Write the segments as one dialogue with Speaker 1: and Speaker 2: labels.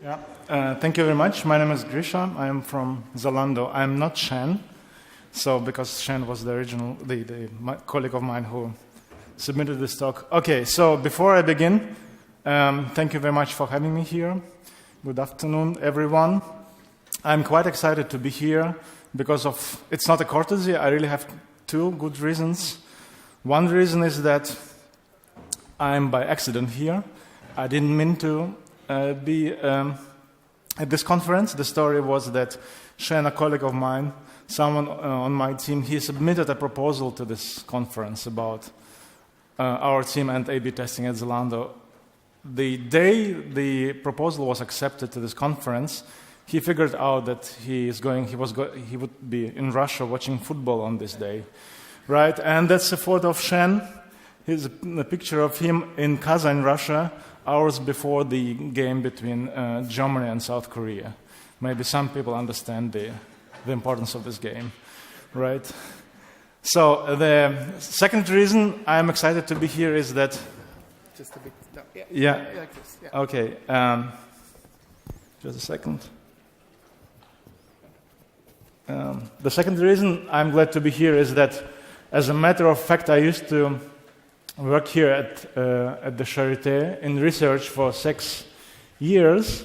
Speaker 1: Yeah. Thank you very much. My name is Grisha. I am from Zalando. I am not Shan, because Shan was the original, my colleague of mine who submitted this talk. Okay, so before I begin, thank you very much for having me here. Good afternoon, everyone. I'm quite excited to be here because it's not a courtesy. I really have two good reasons. One reason is that I'm by accident here. I didn't mean to be at this conference. The story was that Shan, a colleague of mine, someone on my team, he submitted a proposal to this conference about our team and A/B testing at Zalando. The day the proposal was accepted to this conference, he figured out that he would be in Russia watching football on this day, right? And that's a photo of Shan. Here's a picture of him in Kazan, Russia, hours before the game between Germany and South Korea. Maybe some people understand the importance of this game, right? So the second reason I'm excited to be here is that...
Speaker 2: Just a bit. No,
Speaker 1: yeah.
Speaker 2: Like this. Yeah.
Speaker 1: Okay. Just a second. The second reason I'm glad to be here is that, as a matter of fact, I used to work here at the Charité in research for 6 years.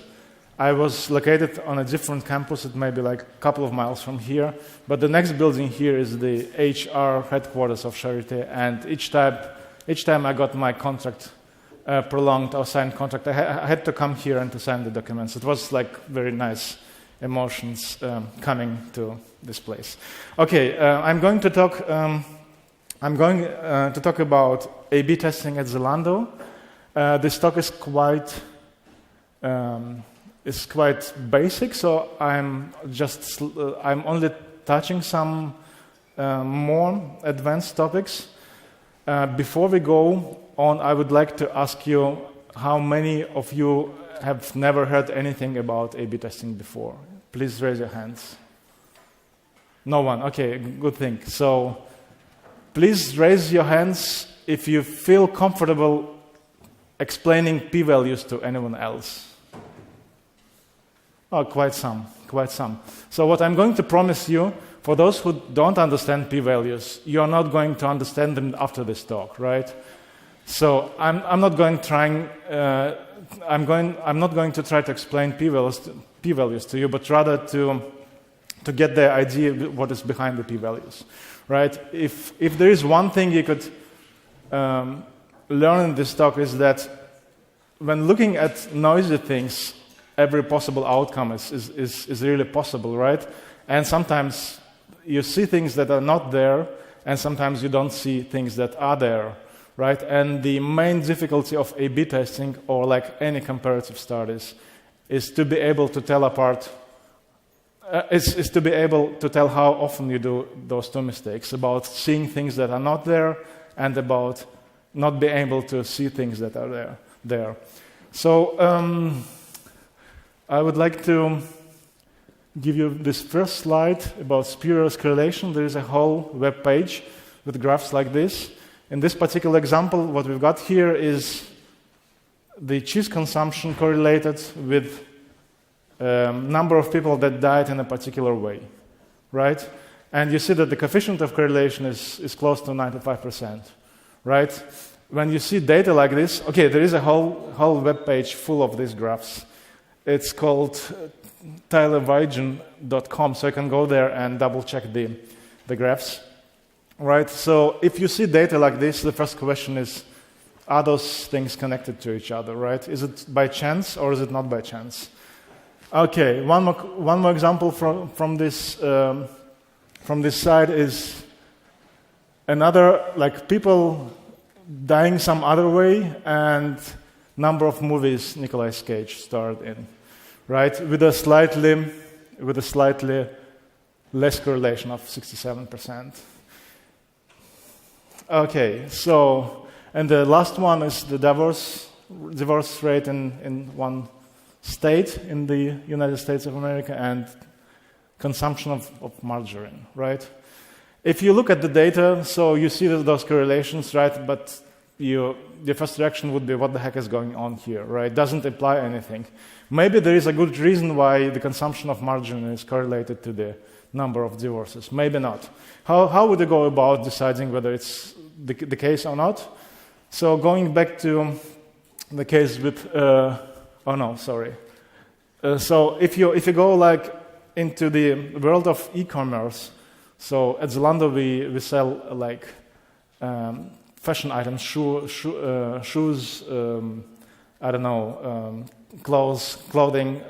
Speaker 1: I was located on a different campus. It may be like a couple of miles from here. But the next building here is the HR headquarters of Charité. And each time I got my contract prolonged or signed contract, I had to come here and to sign the documents. It was like very nice emotions coming to this place. Okay, I'm going to talk about A/B testing at Zalando. This talk is quite basic, so I'm only touching some more advanced topics. Before we go on, I would like to ask you how many of you have never heard anything about A/B testing before. Please raise your hands. No one. Okay, good thing. So please raise your hands if you feel comfortable explaining p-values to anyone else. Oh, quite some. So what I'm going to promise you, for those who don't understand p-values, you're not going to understand them after this talk, right? So I'm not going to try to explain p-values to you, but rather to get the idea of what is behind the p-values, right? If there is one thing you could learn in this talk is that when looking at noisy things, every possible outcome is really possible, right? And sometimes you see things that are not there, and sometimes you don't see things that are there, right? And the main difficulty of A/B testing, or like any comparative studies, is to be able to tell apart. Is to be able to tell how often you do those two mistakes, about seeing things that are not there and about not being able to see things that are there. So I would like to give you this first slide about spurious correlation. There is a whole web page with graphs like this. In this particular example, what we've got here is the cheese consumption correlated with number of people that died in a particular way, right? And you see that the coefficient of correlation is close to 95%, right? When you see data like this, okay, there is a whole web page full of these graphs. It's called tylervigen.com, so you can go there and double-check the graphs, right? So if you see data like this, the first question is, are those things connected to each other, right? Is it by chance or is it not by chance? Okay, one more example from this side is another, like people dying some other way, and number of movies Nicolas Cage starred in, right? With a slightly less correlation of 67%. Okay, so, and the last one is the divorce rate in one state in the United States of America, and consumption of margarine, right? If you look at the data, so you see those correlations, right? But your first reaction would be, what the heck is going on here, right? Doesn't imply anything. Maybe there is a good reason why the consumption of margin is correlated to the number of divorces. Maybe not. How would you go about deciding whether it's the case or not? So going back to the case with, so if you go like into the world of e-commerce, so at Zalando we sell like fashion items, shoes, clothing,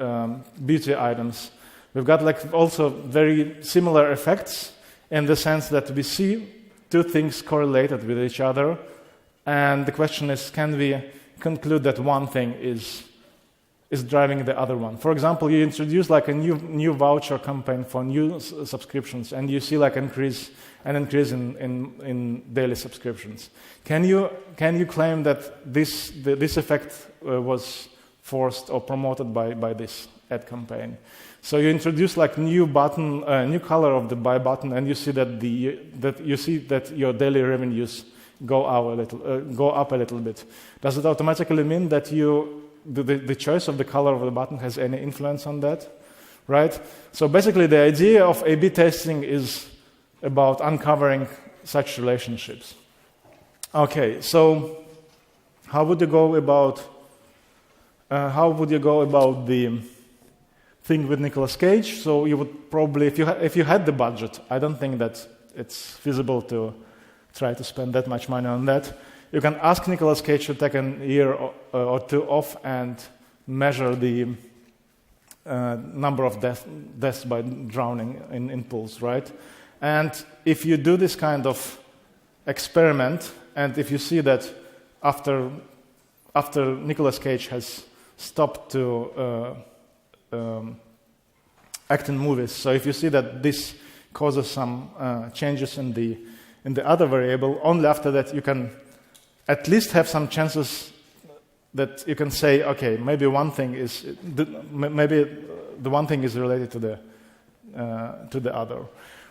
Speaker 1: beauty items. We've got like also very similar effects in the sense that we see two things correlated with each other, and the question is, can we conclude that one thing is driving the other one? For example, you introduce like a new voucher campaign for new subscriptions, and you see like an increase in daily subscriptions. Can you claim that this effect was forced or promoted by this ad campaign? So you introduce like new color of the buy button, and you see that your daily revenues go up a little bit. Does it automatically mean that the choice of the color of the button has any influence on that, right? So basically the idea of A/B testing is about uncovering such relationships. Okay, so how would you go about the thing with Nicolas Cage? So you would probably, if you had the budget, I don't think that it's feasible to try to spend that much money on that. You can ask Nicolas Cage to take a year or two off and measure the number of deaths by drowning in pools, right? And if you do this kind of experiment, and if you see that after Nicolas Cage has stopped to act in movies, so if you see that this causes some changes in the other variable, only after that you can at least have some chances that you can say, okay, maybe the one thing is related to the other,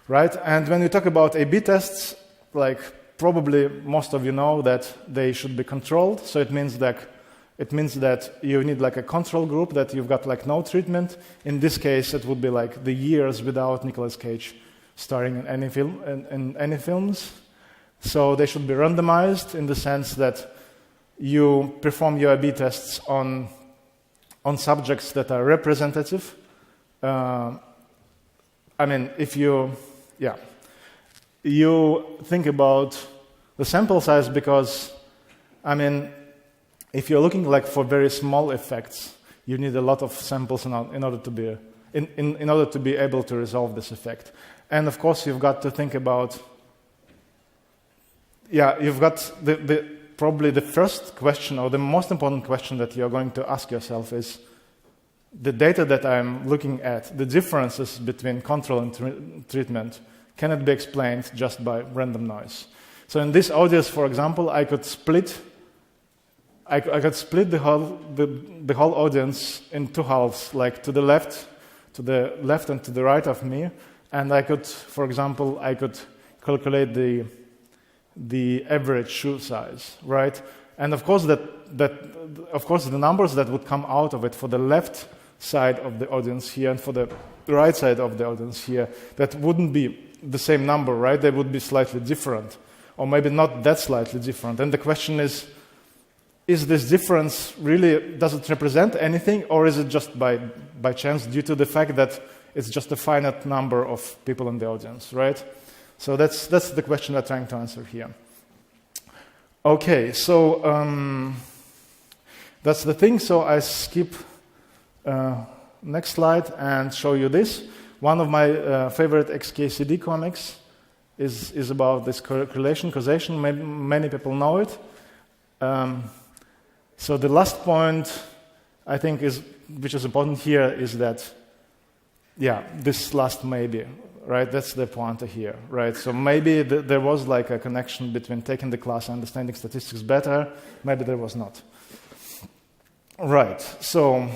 Speaker 1: right? And when you talk about A/B tests, like probably most of you know that they should be controlled. So it means that you need like a control group that you've got like no treatment. In this case, it would be like the years without Nicolas Cage starring in any films. So they should be randomized in the sense that you perform your A/B tests on subjects that are representative. If you think about the sample size, because if you're looking like for very small effects, you need a lot of samples in order to be able to resolve this effect. And of course, you've got to think about. You've got probably the first question, or the most important question that you're going to ask yourself is, the data that I'm looking at, the differences between control and treatment, can it be explained just by random noise? So in this audience, for example, I could split the whole audience in two halves, like to the left and to the right of me, and I could, for example, calculate the average shoe size, right? And of course, the numbers that would come out of it for the left side of the audience here and for the right side of the audience here, that wouldn't be the same number, right? They would be slightly different, or maybe not that slightly different. And the question is this difference really, does it represent anything, or is it just by chance due to the fact that it's just a finite number of people in the audience, right? So that's the question I'm trying to answer here. Okay, so that's the thing. So I skip next slide and show you this. One of my favorite XKCD comics is about this correlation, causation. Many people know it. So the last point, I think, which is important here, is that, this last maybe. Right, that's the pointer here, right? So maybe there was like a connection between taking the class and understanding statistics better. Maybe there was not. Right, so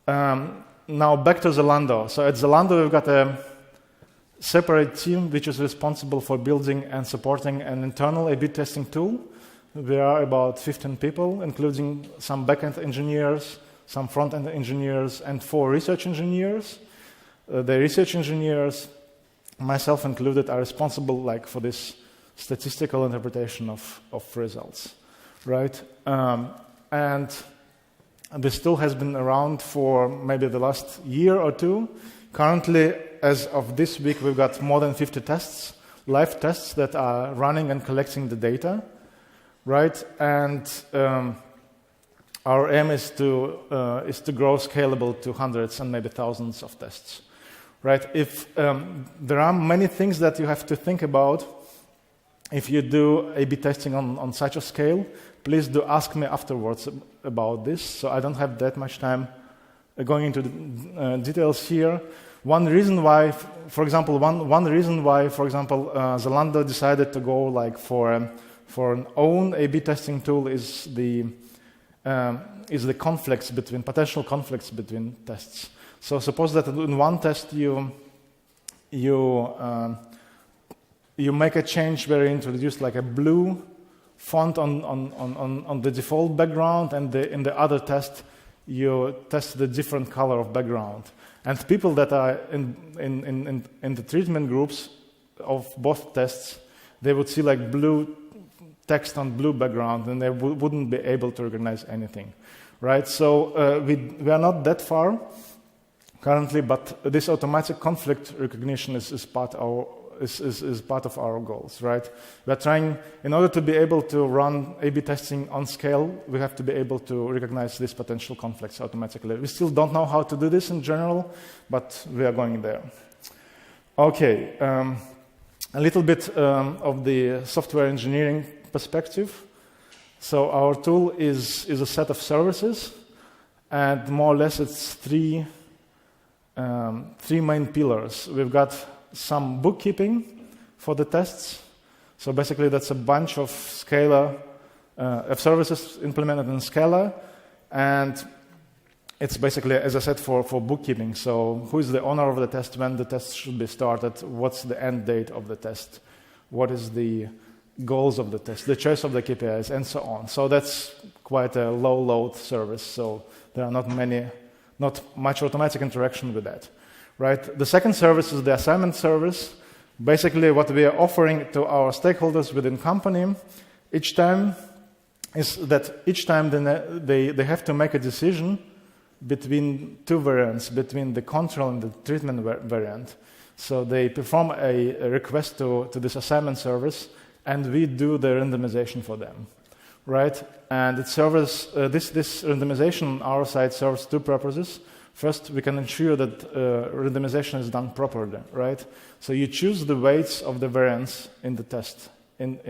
Speaker 1: now back to Zalando. So at Zalando we've got a separate team which is responsible for building and supporting an internal A/B testing tool. We are about 15 people, including some backend engineers, some front-end engineers, and 4 research engineers. The research engineers, myself included, are responsible for this statistical interpretation of results, right? And this tool has been around for maybe the last year or two. Currently, as of this week, we've got more than 50 tests, live tests that are running and collecting the data, right? And our aim is to grow scalable to hundreds and maybe thousands of tests, right? If there are many things that you have to think about if you do A/B testing on such a scale, please do ask me afterwards about this. So I don't have that much time going into the details here. One reason why, for example, Zalando decided to go for an own A/B testing tool is the potential conflicts between tests. So suppose that in one test you make a change where you introduce a blue font on the default background, and in the other test you test the different color of background. And people that are in the treatment groups of both tests, they would see blue text on blue background, and they wouldn't be able to recognize anything, right? So we are not that far currently, but this automatic conflict recognition is part of our goals, right? We are trying, in order to be able to run A/B testing on scale, we have to be able to recognize these potential conflicts automatically. We still don't know how to do this in general, but we are going there. Okay, a little bit of the software engineering perspective. So our tool is a set of services, and more or less it's three main pillars. We've got some bookkeeping for the tests. So basically that's a bunch of Scala, of services implemented in Scala, and it's basically, as I said, for bookkeeping. So who is the owner of the test, when the test should be started, what's the end date of the test, what is the goals of the test, the choice of the KPIs, and so on. So that's quite a low-load service, so there are not much automatic interaction with that. Right. The second service is the assignment service. Basically, what we are offering to our stakeholders within company each time is that each time they have to make a decision between two variants, between the control and the treatment variant. So they perform a request to this assignment service, and we do the randomization for them. Right. And it serves this randomization on our side serves two purposes. First, we can ensure that randomization is done properly, right? So you choose the weights of the variance in the test at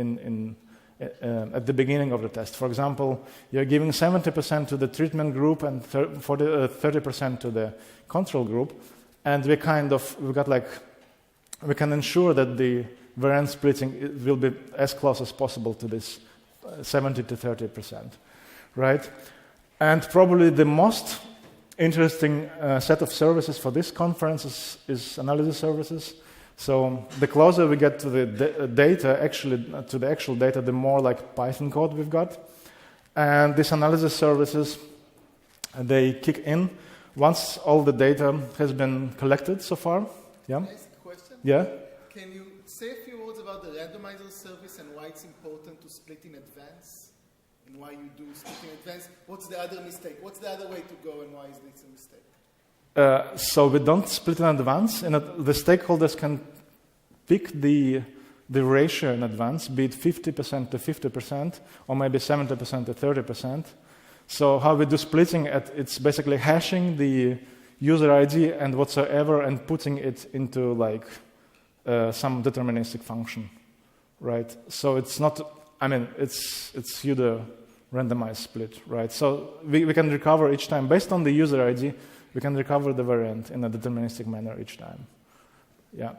Speaker 1: the beginning of the test. For example, you're giving 70% to the treatment group and 30% to the control group, and we can ensure that the variance splitting will be as close as possible to this 70 to 30%, right? And probably the most interesting set of services for this conference is analysis services. So the closer we get to the data, to the actual data, the more Python code we've got. And these analysis services, they kick in once all the data has been collected so far. Yeah?
Speaker 2: Can I ask a question?
Speaker 1: Yeah?
Speaker 2: Can you say a few words about the randomizer service and why it's important to split in advance? And why you do split in advance? What's the other mistake? What's the other way to go, and why is this a mistake?
Speaker 1: So we don't split in advance. The stakeholders can pick the ratio in advance, be it 50% to 50%, or maybe 70% to 30%. So how we do splitting, it's basically hashing the user ID and whatsoever and putting it into some deterministic function, right? So it's not, it's pseudo randomized split, right? So we can recover each time, based on the user ID, we can recover the variant in a deterministic manner each time. Yeah.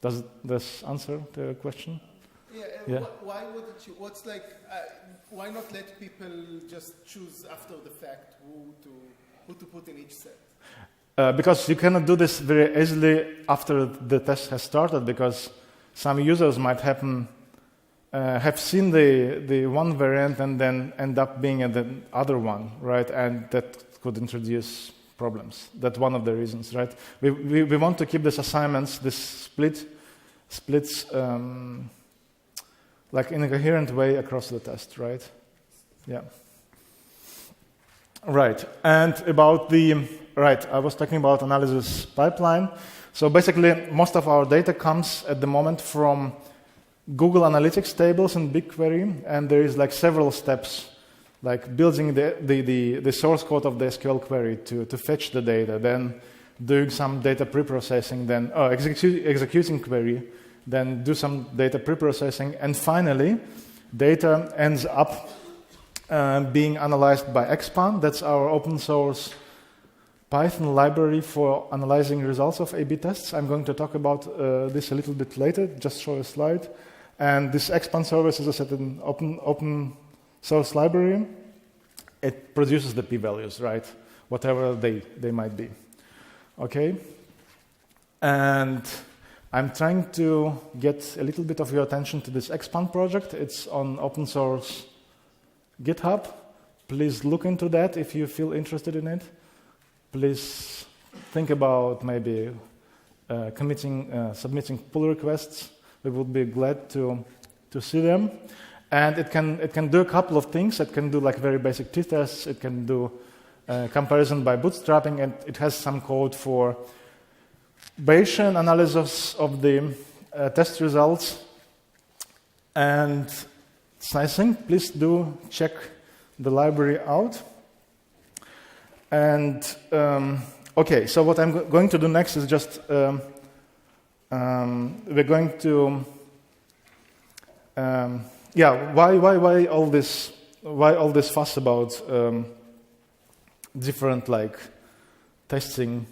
Speaker 1: Does this answer the question?
Speaker 2: Yeah. Why wouldn't you? Why not let people just choose after the fact who to put in each set?
Speaker 1: because you cannot do this very easily after the test has started, because some users might have seen the one variant and then end up being at the other one, right? And that could introduce problems. That's one of the reasons, right? We want to keep these assignments, this splits, like in a coherent way across the test, right? Yeah. Right, and about I was talking about analysis pipeline. So basically, most of our data comes at the moment from Google Analytics tables in BigQuery, and there is like several steps, like building the source code of the SQL query to fetch the data, then doing some data preprocessing, then executing query, then do some data preprocessing, and finally, data ends up being analyzed by ExpAn. That's our open source Python library for analyzing results of A/B tests. I'm going to talk about this a little bit later, just show a slide. And this ExpAn service is a certain open source library. It produces the p-values, right? Whatever they might be. Okay? And I'm trying to get a little bit of your attention to this ExpAn project. It's on open source GitHub. Please look into that if you feel interested in it. Please think about maybe submitting pull requests. We would be glad to see them. And it can do a couple of things. It can do like very basic t-tests. It can do comparison by bootstrapping, and it has some code for Bayesian analysis of the test results. And it's nice thing. Please do check the library out. And okay, so what I'm going to do next is just we're going to why all this fuss about different like testing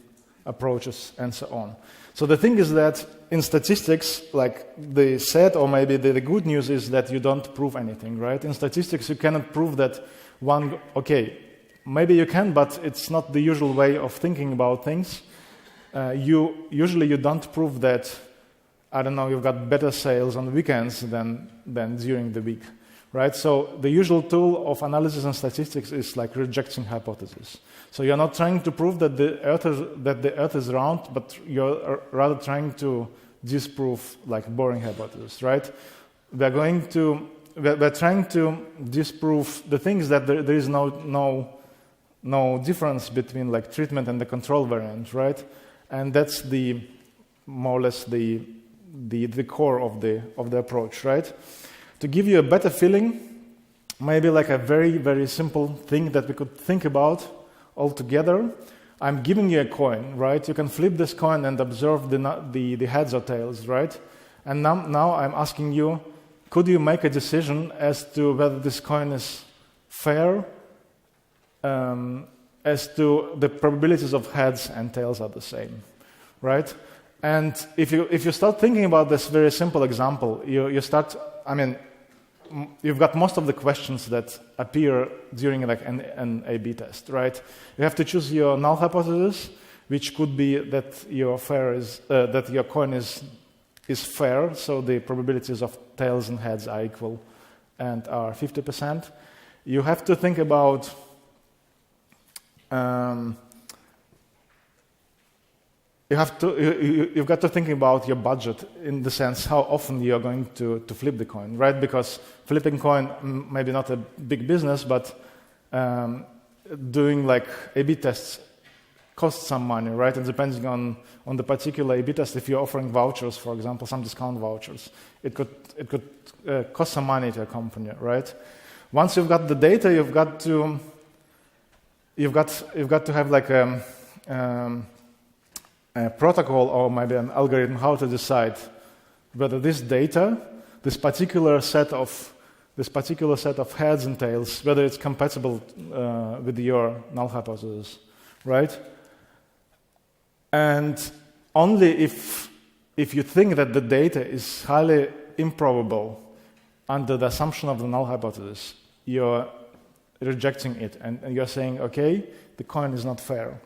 Speaker 1: approaches and so on. So the thing is that in statistics, like they said, or maybe the good news is that you don't prove anything, right? In statistics, you cannot prove that maybe you can, but it's not the usual way of thinking about things. Usually you don't prove that, I don't know, you've got better sales on weekends than during the week, right? So the usual tool of analysis and statistics is like rejecting hypotheses. So you're not trying to prove that the Earth is round, but you're rather trying to disprove like boring hypotheses, right? We're trying to disprove the things that there is no difference between like treatment and the control variant, right? And that's more or less the core of the approach, right? To give you a better feeling, maybe like a very, very simple thing that we could think about all together. I'm giving you a coin, right? You can flip this coin and observe the heads or tails, right? And now I'm asking you, could you make a decision as to whether this coin is fair, as to the probabilities of heads and tails are the same, right? And if you start thinking about this very simple example, you've got most of the questions that appear during like an A/B test, right? You have to choose your null hypothesis, which could be that your coin is fair, so the probabilities of tails and heads are equal and are 50%. You have to think about you've got to think about your budget in the sense how often you're going to flip the coin, right? Because flipping coin maybe not a big business, but doing like A/B tests costs some money, right? And depending on the particular A/B test, if you're offering vouchers, for example, some discount vouchers, it could cost some money to a company, right? Once you've got the data, you've got to have like a protocol or maybe an algorithm how to decide whether this data, this particular set of heads and tails, whether it's compatible with your null hypothesis, right? And only if you think that the data is highly improbable under the assumption of the null hypothesis, you're rejecting it and you're saying, okay, the coin is not fair.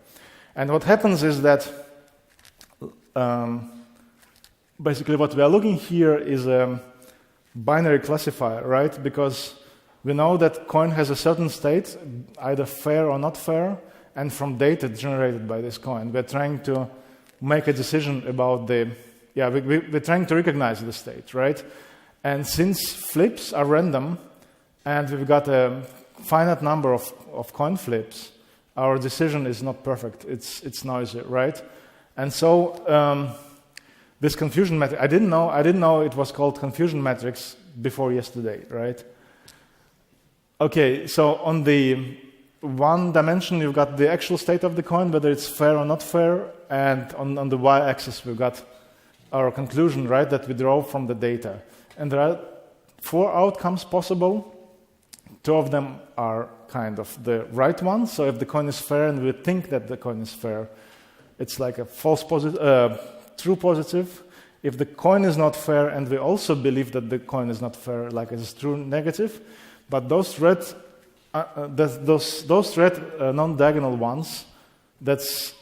Speaker 1: And what happens is that basically what we are looking here is a binary classifier, right? Because we know that coin has a certain state, either fair or not fair, and from data generated by this coin, we're trying to make a decision about we're trying to recognize the state, right? And since flips are random, and we've got a finite number of coin flips, our decision is not perfect. It's noisy, right? And so this confusion matrix, I didn't know it was called confusion matrix before yesterday, right? Okay, so on the one dimension, you've got the actual state of the coin, whether it's fair or not fair, and on the y-axis, we've got our conclusion, right, that we draw from the data. And there are 4 outcomes possible. 2 of them are kind of the right ones. So if the coin is fair and we think that the coin is fair, it's like a true positive. If the coin is not fair and we also believe that the coin is not fair, like it's true negative. But those red non-diagonal ones, that's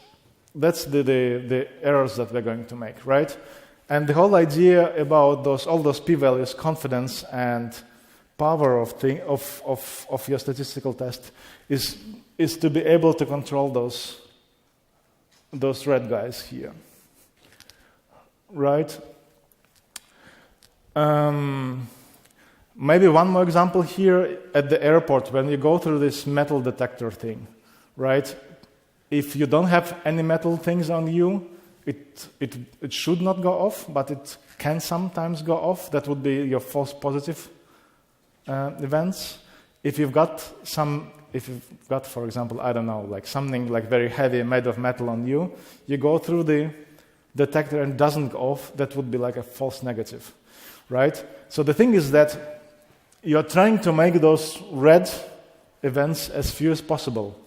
Speaker 1: the errors that we're going to make, right? And the whole idea about all those p-values, confidence and power of your statistical test is to be able to control those red guys here, right? Maybe one more example here at the airport when you go through this metal detector thing, right? If you don't have any metal things on you, it should not go off, but it can sometimes go off. That would be your false positive events. If you've got, for example, I don't know, like something like very heavy made of metal on you, you go through the detector and it doesn't go off, that would be like a false negative, right? So the thing is that you're trying to make those red events as few as possible.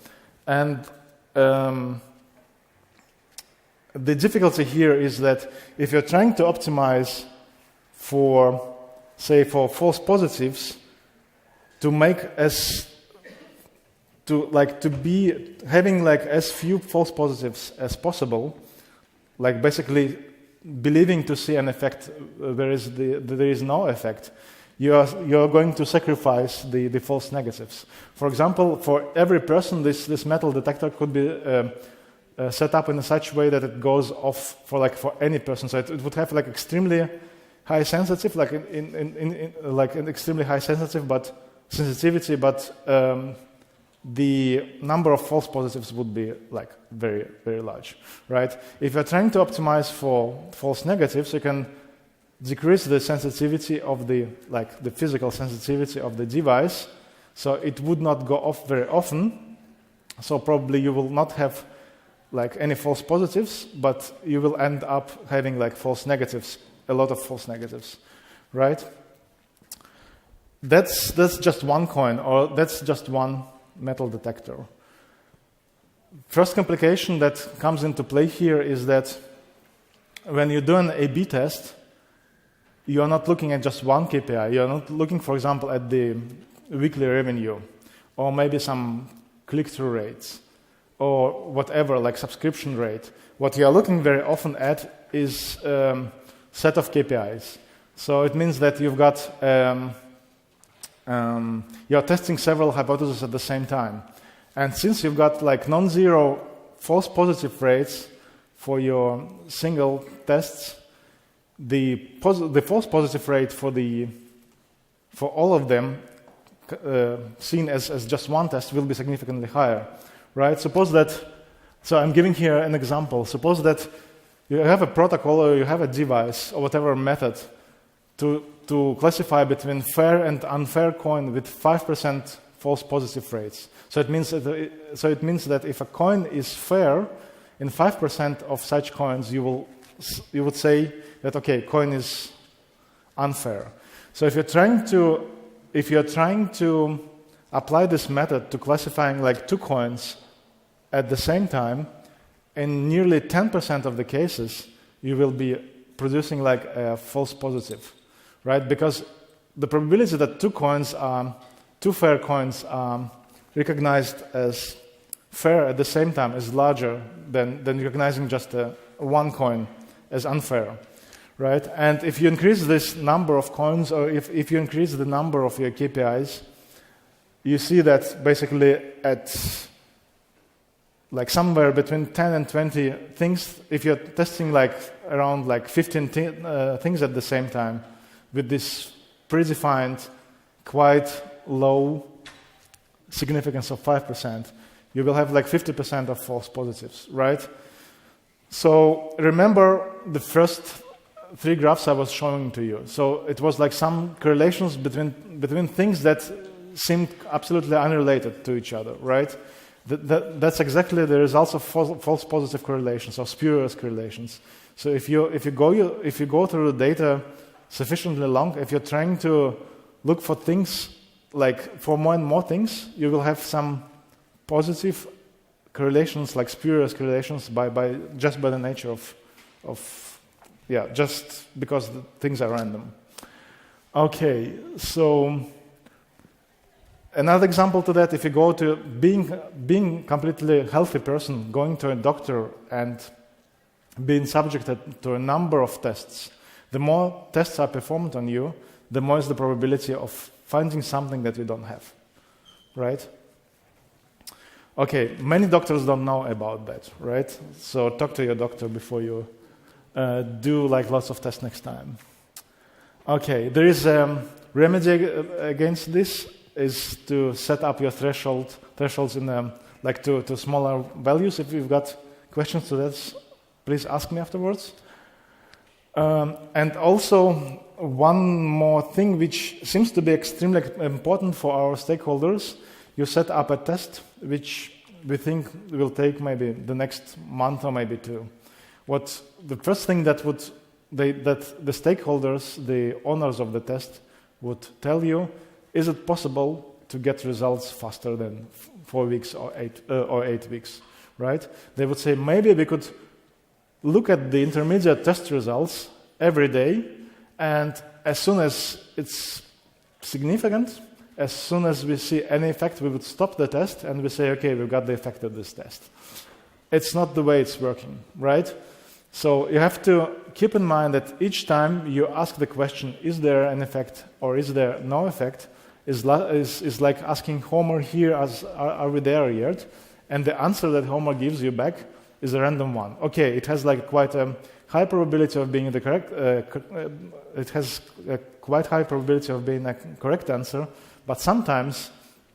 Speaker 1: And the difficulty here is that if you're trying to optimize for false positives, to be having like as few false positives as possible, like basically believing to see an effect whereas there is no effect, you're going to sacrifice the false negatives. For example, for every person, this metal detector could be set up in such a way that it goes off for any person. So it would have like extremely high sensitive, like an extremely high sensitivity, but the number of false positives would be like very, very large, right? If you're trying to optimize for false negatives, you can decrease the sensitivity of the physical sensitivity of the device, so it would not go off very often. So probably you will not have like any false positives, but you will end up having like false negatives, a lot of false negatives, right? That's just one coin, or that's just one metal detector. First complication that comes into play here is that when you do an A/B test, you are not looking at just one KPI. You are not looking, for example, at the weekly revenue, or maybe some click-through rates, or whatever, like subscription rate. What you are looking very often at is set of KPIs. So it means that you've got you're testing several hypotheses at the same time. And since you've got like non-zero false positive rates for your single tests, the false positive rate for all of them seen as just one test will be significantly higher, right? So I'm giving here an example. Suppose that you have a protocol or you have a device or whatever method to classify between fair and unfair coin with 5% false positive rates. So it means that if a coin is fair, in 5% of such coins you would say that okay, coin is unfair. So if you're trying to apply this method to classifying like 2 coins at the same time, in nearly 10% of the cases you will be producing like a false positive, right? Because the probability that 2 fair coins are recognized as fair at the same time is larger than recognizing just one coin as unfair, right? And if you increase this number of coins, or if you increase the number of your KPIs, you see that basically at like somewhere between 10 and 20 things, if you're testing like around like 15 things at the same time with this predefined, quite low significance of 5%, you will have like 50% of false positives, right? So remember the first 3 graphs I was showing to you. So it was like some correlations between things that seemed absolutely unrelated to each other, right? That's exactly the results of false positive correlations, or spurious correlations. So if you go through the data sufficiently long, if you're trying to look for things, like for more and more things, you will have some positive correlations, like spurious correlations, just by the nature just because the things are random. Okay, so another example to that, if you go to being completely healthy person, going to a doctor and being subjected to a number of tests, the more tests are performed on you, the more is the probability of finding something that you don't have, right? Okay, many doctors don't know about that, right? So talk to your doctor before you do like lots of tests next time. Okay, there is a remedy against this, is to set up your thresholds in like to smaller values. If you've got questions to that, please ask me afterwards. And also one more thing which seems to be extremely important for our stakeholders, you set up a test which we think will take maybe the next month or maybe 2. The first thing that the stakeholders, the owners of the test, would tell you, is it possible to get results faster than 4 weeks or 8 weeks, right? They would say, maybe we could look at the intermediate test results every day, and as soon as it's significant, as soon as we see any effect, we would stop the test and we say, okay, we've got the effect of this test. It's not the way it's working, right? So you have to keep in mind that each time you ask the question, is there an effect or is there no effect, is like asking Homer here, are we there yet? And the answer that Homer gives you back is a random one. Okay, it has like quite a high probability of being the correct, it has a quite high probability of being a correct answer, but sometimes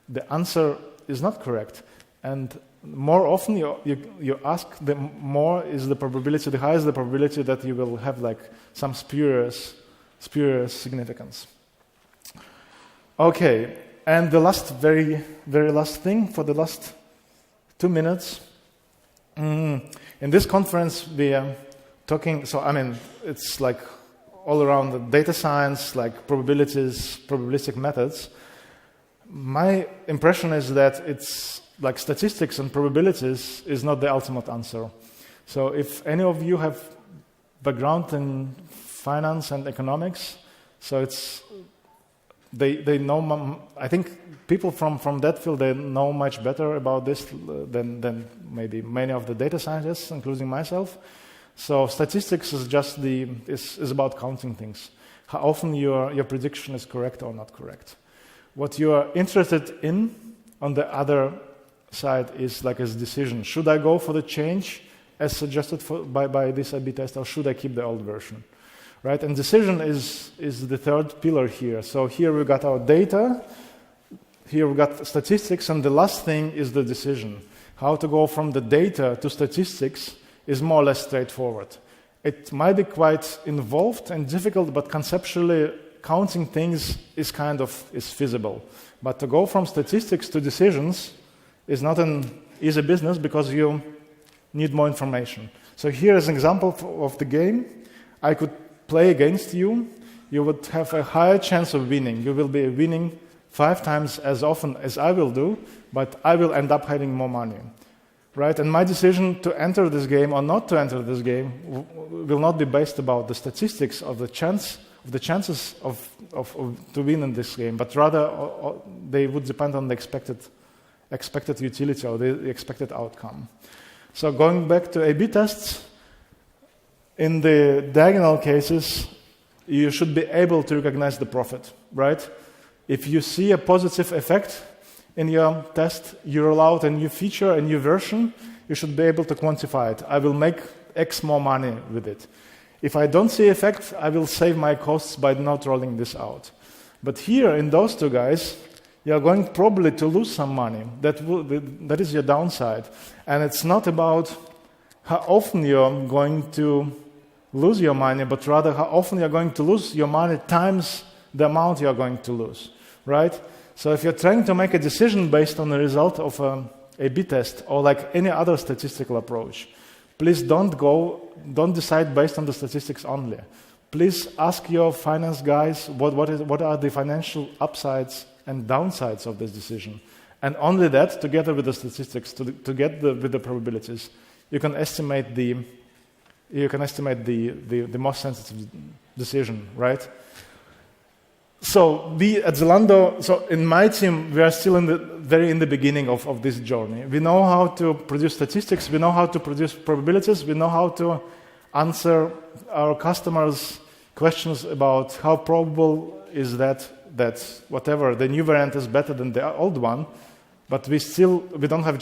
Speaker 1: the answer is not correct. And more often you ask, the more is the probability, the higher is the probability that you will have like some spurious significance. Okay, and the last, very, very last thing for the last 2 minutes. In this conference we are talking, so I mean, it's like all around the data science, like probabilities, probabilistic methods. My impression is that it's like statistics and probabilities is not the ultimate answer. So if any of you have background in finance and economics, so they know, I think people from that field, they know much better about this than maybe many of the data scientists, including myself. So statistics is just is about counting things. How often your prediction is correct or not correct. What you are interested in on the other side is like a decision. Should I go for the change as suggested by this A/B test, or should I keep the old version? Right? And decision is the third pillar here. So here we got our data, here we got statistics, and the last thing is the decision. How to go from the data to statistics is more or less straightforward. It might be quite involved and difficult, but conceptually counting things is feasible. But to go from statistics to decisions is not an easy business because you need more information. So here is an example of the game. I could play against you. You would have a higher chance of winning. You will be winning 5 times as often as I will do, but I will end up having more money. Right? And my decision to enter this game or not to enter this game will not be based about the statistics of the chances of to win in this game, but rather they would depend on the expected expected utility or the expected outcome. So going back to A/B tests, in the diagonal cases, you should be able to recognize the profit, right? If you see a positive effect in your test, you roll out a new feature, a new version, you should be able to quantify it. I will make X more money with it. If I don't see effect, I will save my costs by not rolling this out. But here, in those two guys, you're going probably to lose some money. That is your downside. And it's not about how often you're going to lose your money, but rather how often you're going to lose your money times the amount you're going to lose, right? So if you're trying to make a decision based on the result of an A/B test or like any other statistical approach, please don't decide based on the statistics only. Please ask your finance guys what are the financial upsides and downsides of this decision. And only that, together with the statistics, to get with the probabilities, you can estimate the most sensitive decision, right? So we at Zalando, so in my team, we are still very in the beginning of this journey. We know how to produce statistics, we know how to produce probabilities, we know how to answer our customers' questions about how probable is that whatever the new variant is better than the old one, but we don't have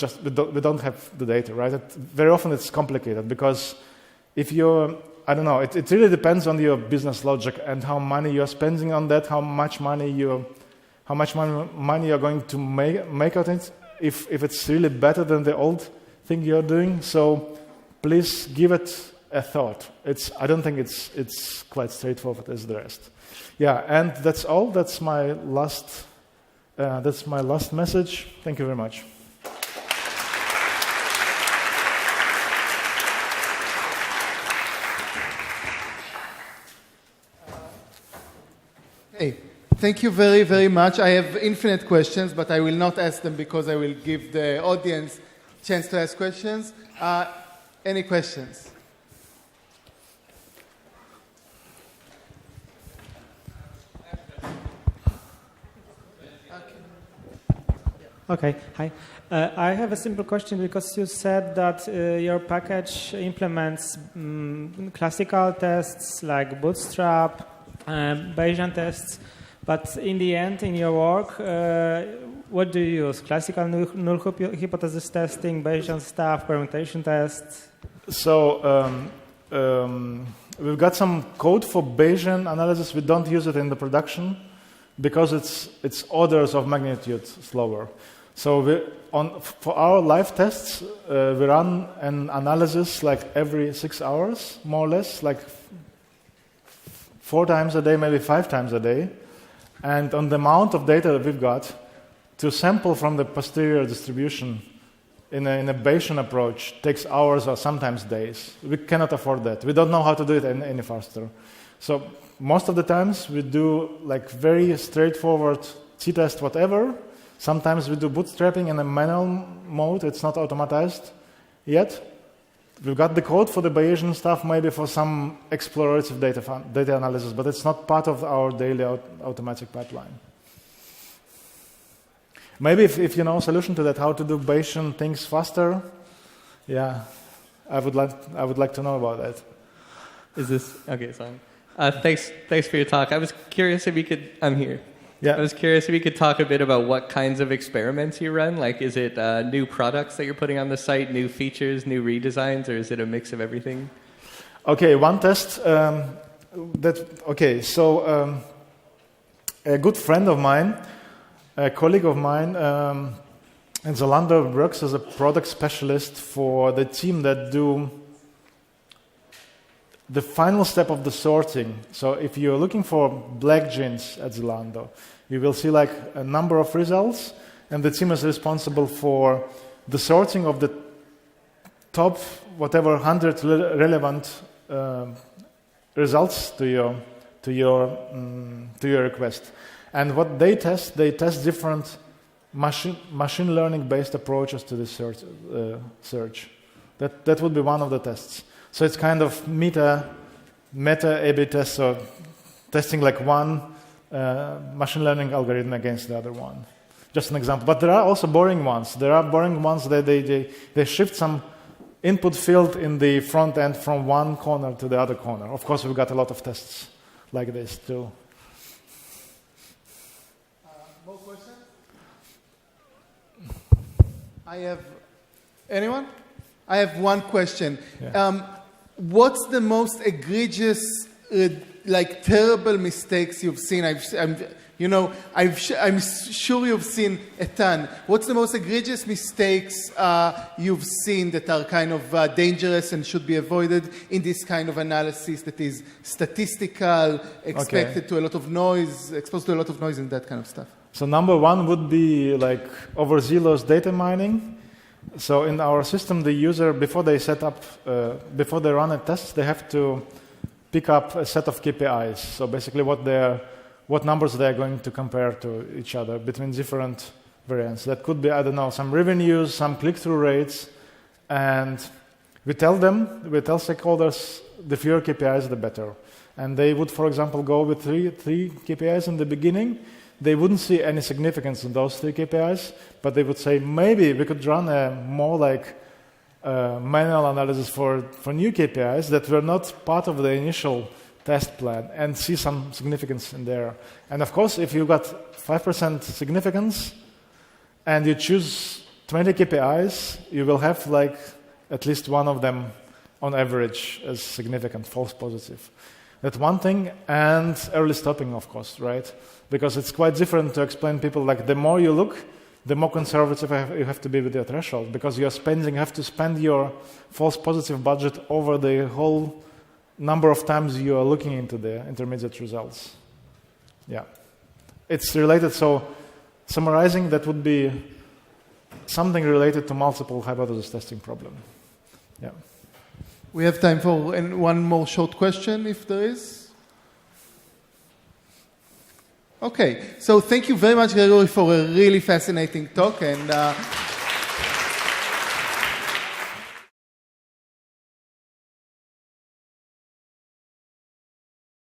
Speaker 1: the data, right? Very often it's complicated because if you're, I don't know, it really depends on your business logic and how money you're spending on that, how much money you're going to make out of it, if it's really better than the old thing you're doing. So please give it a thought. I don't think it's quite straightforward as the rest. Yeah, and that's all. That's my last message. Thank you very much.
Speaker 2: Hey, thank you very, very much. I have infinite questions, but I will not ask them because I will give the audience a chance to ask questions. Any questions?
Speaker 3: Okay, hi. I have a simple question because you said that your package implements classical tests like Bootstrap, Bayesian tests, but in the end, in your work, what do you use? Classical null hypothesis testing, Bayesian stuff, permutation tests?
Speaker 1: So we've got some code for Bayesian analysis. We don't use it in the production because it's orders of magnitude slower. So for our live tests, we run an analysis like every 6 hours, more or less, like 4 times a day, maybe 5 times a day. And on the amount of data that we've got, to sample from the posterior distribution in a Bayesian approach takes hours or sometimes days. We cannot afford that. We don't know how to do it any faster. So most of the times we do like very straightforward t-test whatever. Sometimes we do bootstrapping in a manual mode. It's not automatized yet. We've got the code for the Bayesian stuff, maybe for some explorative data analysis, but it's not part of our daily automatic pipeline. Maybe if you know a solution to that, how to do Bayesian things faster, yeah, I would like to know about that.
Speaker 4: Is this okay? So, thanks for your talk. I was curious if you could. I'm here.
Speaker 1: Yeah.
Speaker 4: I was curious if you could talk a bit about what kinds of experiments you run. Like, is it new products that you're putting on the site, new features, new redesigns, or is it a mix of everything?
Speaker 1: Okay, one test. So a good friend of mine, a colleague of mine, in Zalando works as a product specialist for the team that do the final step of the sorting. So if you're looking for black jeans at Zalando, you will see like a number of results, and the team is responsible for the sorting of the top, 100 relevant results to your request. And what they test different machine learning based approaches to the search. That would be one of the tests. So it's kind of meta A/B test, so testing like one machine learning algorithm against the other one. Just an example. But there are also boring ones. There are boring ones that they shift some input field in the front end from one corner to the other corner. Of course, we've got a lot of tests like this too.
Speaker 2: More questions? Anyone? I have one question.
Speaker 1: Yeah.
Speaker 2: What's the most egregious, terrible mistakes you've seen? I'm sure you've seen a ton. What's the most egregious mistakes you've seen that are kind of dangerous and should be avoided in this kind of analysis that is statistical, exposed to a lot of noise, and that kind of stuff?
Speaker 1: So number one would be like overzealous data mining. So in our system, the user, before they run a test, they have to pick up a set of KPIs. So basically what numbers they are going to compare to each other between different variants. That could be, I don't know, some revenues, some click-through rates, and we tell stakeholders, the fewer KPIs, the better. And they would, for example, go with three KPIs in the beginning. They wouldn't see any significance in those 3 KPIs, but they would say, maybe we could run a more manual analysis for new KPIs that were not part of the initial test plan and see some significance in there. And of course, if you got 5% significance and you choose 20 KPIs, you will have at least one of them on average as significant, false positive. That's one thing, and early stopping, of course, right? Because it's quite different to explain people the more you look, the more conservative you have to be with your threshold, because you have to spend your false positive budget over the whole number of times you are looking into the intermediate results. Yeah. It's related, so summarizing, that would be something related to multiple hypothesis testing problem. Yeah.
Speaker 2: We have time for one more short question, if there is. Okay, so thank you very much, Grigory, for a really fascinating talk, and